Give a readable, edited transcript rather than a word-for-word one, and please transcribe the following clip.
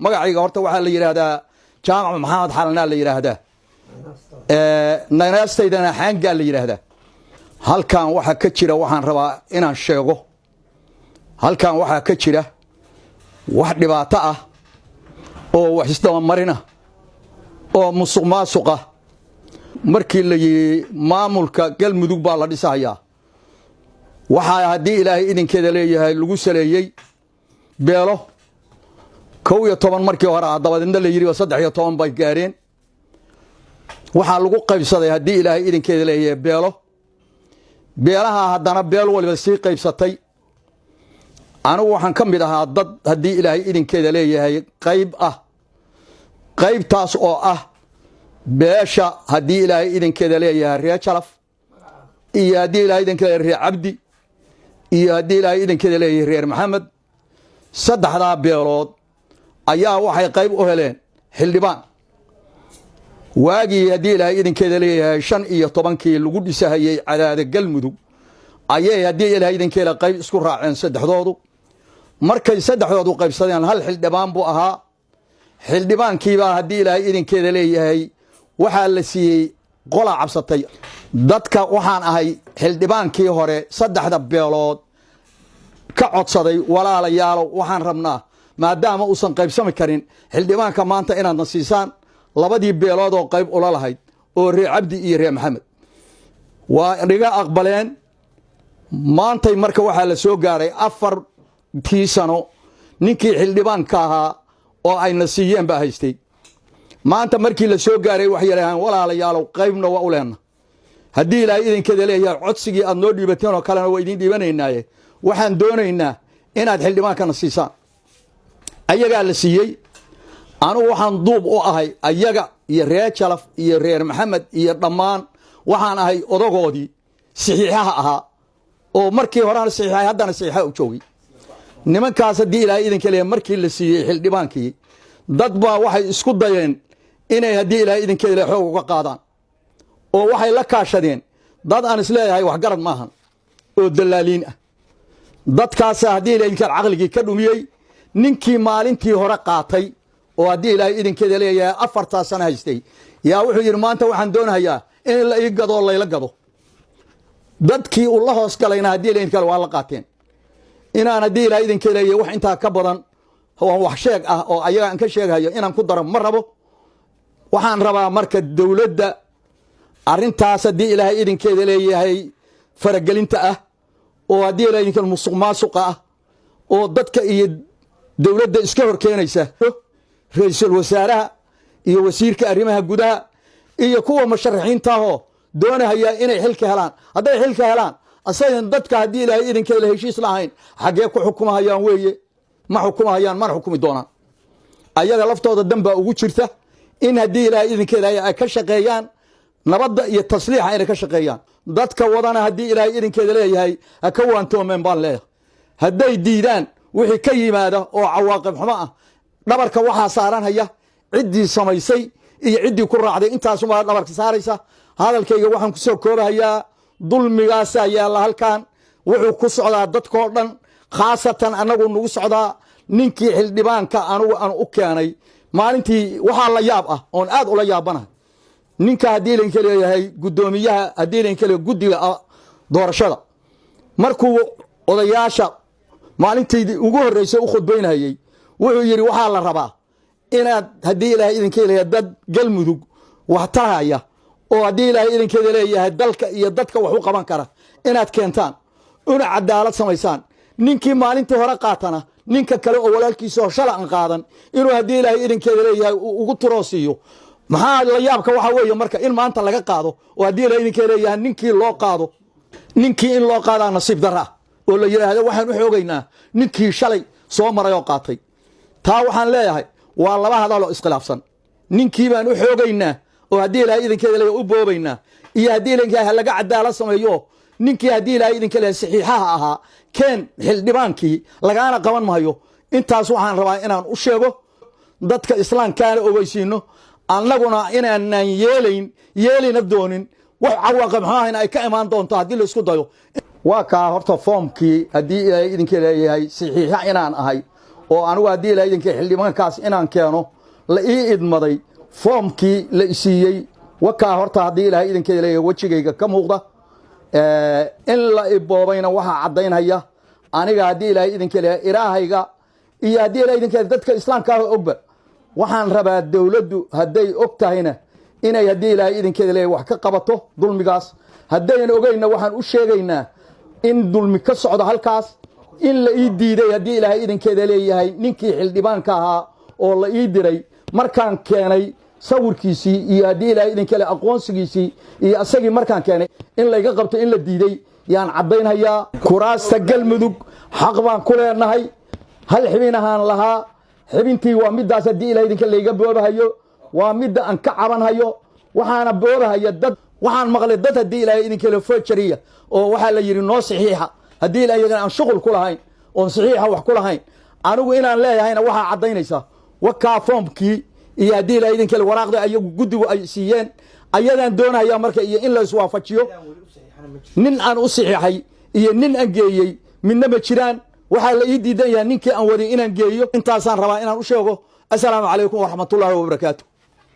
magacayga horta waxaa la yiraahdaa jaamac maxamed xalana la yiraahdaa naynastaydana xaanga la yiraahdaa halkan waxa ka jira waxaan rabaa inaan sheego halkan waxa ka jira wax dhibaato ah oo wax isdaba marina oo musuqmaasuqa markii la yiri maamulka Galmudug baa la dhisayaa waxa hadii Ilaahay idinkeeda leeyahay lagu saleeyay beelo 12 markii hore dabadna la yiri 13 bay gaareen waxa lagu qaybsaday hadii Ilaahay idinkeeda leeyahay beelaha haddana beel waliba si qaybsatay anigu waxaan ka mid ahaa dad hadii Ilaahay idinkeeda leeyahay qaybtaas oo ah beesha hadii Ilaahay idinkeeda leeyahay reer Jalaf iyo hadii Ilaahay idinkeeda reer Cabdi iyo hadii Ilaahay idinkeeda leeyahay reer Maxamed saddexda beelood ayaa waxay qayb u heleen xildhibaan waagi hadii Ilaahay idinkeeda leeyahay 15kii lagu dhisahayay cadaada Galmudug ayay hadii Ilaahay idinkeeda qayb isku raaceen saddexdoodu markay saddexdoodu qaybsadeen hal xildhibaan buu ahaa xildhibaankii baa hadii Ilaahay idinkeeda leeyahay waxa la siiyay qola cabsatay dadka waxaan ahay xildhibaankii hore saddexda beelood ka codsaday walaalayaal waxaan rabnaa maadaama uusan qaybsami karin xildhibaanka maanta inaad nasiisaan labadii beelood oo qayb ula lahayd oo reer Cabdi iyo reer Maxamed waa riga aqbaleen maantay marka waxa la soo gaaray 4 sano ninkii xildhibaanka ahaa oo ay nasiiyeen baa haystay maanta markii la soo gaaray wax yarahan walaalayaal qaybna waa u leena hadii Ilaahay idinkeeda leeyahay codsigii aad noo dhiibateen oo kalena waa idin dhiibanaynaa waxaan doonaynaa inaad xildhibaanka nasiisaan ayaga la siiyay anigu waxaan duub u ahay ayaga iyo reer Jalaf iyo reer Maxamed iyo dhamaan waxaan ahay odagoodii saxiixaha ahaa oo markii horena saxiixay haddana saxiixa u joogay nimankaas hadii Ilaahay idinka leeyahay markii la siiyay xildhibaankii dad baa waxay isku dayeen inay hadii Ilaahay idinka leeyahay xoog uga qaadaan oo waxay la kaashadeen dad aan isleeyahay wax garad maahan oo dalaaliin ah dadkaas hadii Ilaahay idinka aqaligi ka dhumiyay ninkii maalintii hore qaatay oo hadii Ilaahay idinkeeda leeyahay 4 sano haystay yaa wuxuu yiri maanta waxaan doonayaa in la ii gado layla gado dadkii uu la hoos galayna hadii Ilaahay idinka waa la qaateen inaan hadii Ilaahay idinka leeyahay wax inta ka badan oo wax sheeg ah oo ayaga aan ka sheegayo inaan ku daro ma rabo waxaan rabaa marka dawladda arintaas hadii Ilaahay idinkeeda leeyahay faragelinta ah oo hadii Ilaahay idinka musuqmaasuqa ah oo dadka iyo dawladda iska horkeenaysa ra'iisul wasaaraha iyo wasiirka arrimaha gudaha iyo kuwa musharaxiinta oo doonaya inay xilka helaan haday xilka helaan asagan dadka hadii Ilaahay idinkeeda heshiis lahayn xagee ku xukumayaan weeye ma xukumayaan ma xukumi doonaan ayaga laftooda damba ugu jirta in hadii Ilaahay idinkeeda ay ka shaqeeyaan nabadda iyo tasliixa ay ka shaqeeyaan dadka wadana hadii Ilaahay idinkeeda leeyahay ka waantoomeen baan leeyahay haday diidaan wixii ka yimaada oo cawaaqib xumo ah dhabarka waxa saaranaya cidii samaysay iyo cidii ku raacday intaas uma dhabarka saaraysa hadalkayga waxaan ku soo koobayaa dulmigaas ayaa la halkan wuxuu ku socdaa dadka oo dhan khaasatan anagu nagu socdaa ninkii xildhibaanka anigu aan u keenay maalintii waxa la yaab ah oo aad u la yaabanahay ninka hadii la leeyahay gudoomiyaha hadii la leeyahay gudiga doorashada markuu odayaasha maalintii ugu horeysay u khudbaynayay wuxuu yiri waxa la rabaa inaad hadii Ilaahay idinka leeyahay dad Galmudug wax taaya oo hadii Ilaahay idinka leeyahay dalka iyo dadka wax u qaban kara inaad keentaan una cadaalad samaysaan ninkii maalintii hore qaatana ninka kale oo walaalkiisa oo shala aan qaadan inuu hadii Ilaahay idinka leeyahay ugu turoosiyo maxaa la yaabka waxa weeye marka in maanta laga qaado oo hadii Ilaahay idinka leeyahay ninkii loo qaado ninkii in loo qaada nasiib darra oo la yiraahdo waxaan u xoogaynaa ninkii shalay soo maray oo qaatay taa waxaan leeyahay waa laba hadal oo iskhilaafsan ninkii baan u xoogaynaa oo hadii Ilaahay idinka leeyahay u boobaynaa iyo hadii Ilaahay laga cadaalad sameeyo ninkii hadii Ilaahay idinka leeyahay saxiixaha ahaa keen xildhibaankii lagaana qaban maayo intaas waxaan rabaa inaan u sheego dadka islaamka ogeysiino annaguna inaan yeelin doonin wax cawaaqib xaahina ay ka imaan doonto hadii la isku dayo waa ka horta foomkii hadii Ilaahay idinka leeyahay saxiixa inaan ahay oo anigu haddii ilaahay idinkii xildhibaankaas inaan keeno la ii idmaday foomkii la isiiyey wakaa horta haddii ilaahay idinkeeda leeyahay wejigayga ka muuqda in la iboobayna waxaa caddaynaya aniga haddii ilaahay idinka leeyahay ilaahayga iyo haddii ilaahay idinkeeda dadka islaamka ah ogba waxaan rabaa dawladdu hadday og tahayna inay haddii ilaahay idinkeeda leeyahay wax ka qabato dulmigaas haddaynan ogayna waxaan u sheegaynaa in dulmi ka socdo halkaas in la ii diiday haddii ilaahay idinkeeda leeyahay ninkii xildhibaanka ahaa oo la ii diray markaan keenay sawirkiisii iyo haddii ilaahay idinka leeyahay aqoonsigiisii iyo asagii markaan keenay in layga qabto in la diiday yaan caddaynhayaa kuraasta galmudug xaq baan ku leenahay hal xibin ahaan lahaa xibintii waa middaas haddii ilaahay idinka layga boobahayo waa midda aan ka cabanhayo waxaana boobahaya dad waxaan maqlay dad haddii ilaahay idinka leeyahay fojariya oo waxaa la yidhi noo saxiixa haddii ilaahay aan shuqul ku lahayn oon saxiixa wax ku lahayn anigu inaan leeyahayna waxaa caddaynaysaa wakaa foomkii iyo haddii ilaahay idinka leeyahay waraaqda ayagu guddigu ay siiyeen ayadaan doonayaa marka iyo in la iswaafajiyo nin aan u saxiixay iyo nin aan geeyey midna ma jiraan waxaa la ii diidan yahay ninkii aan wadin inaan geeyo intaasaan rabaa inaan u sheego assalaamu calaykum waraxmatullaahi wabarakaatu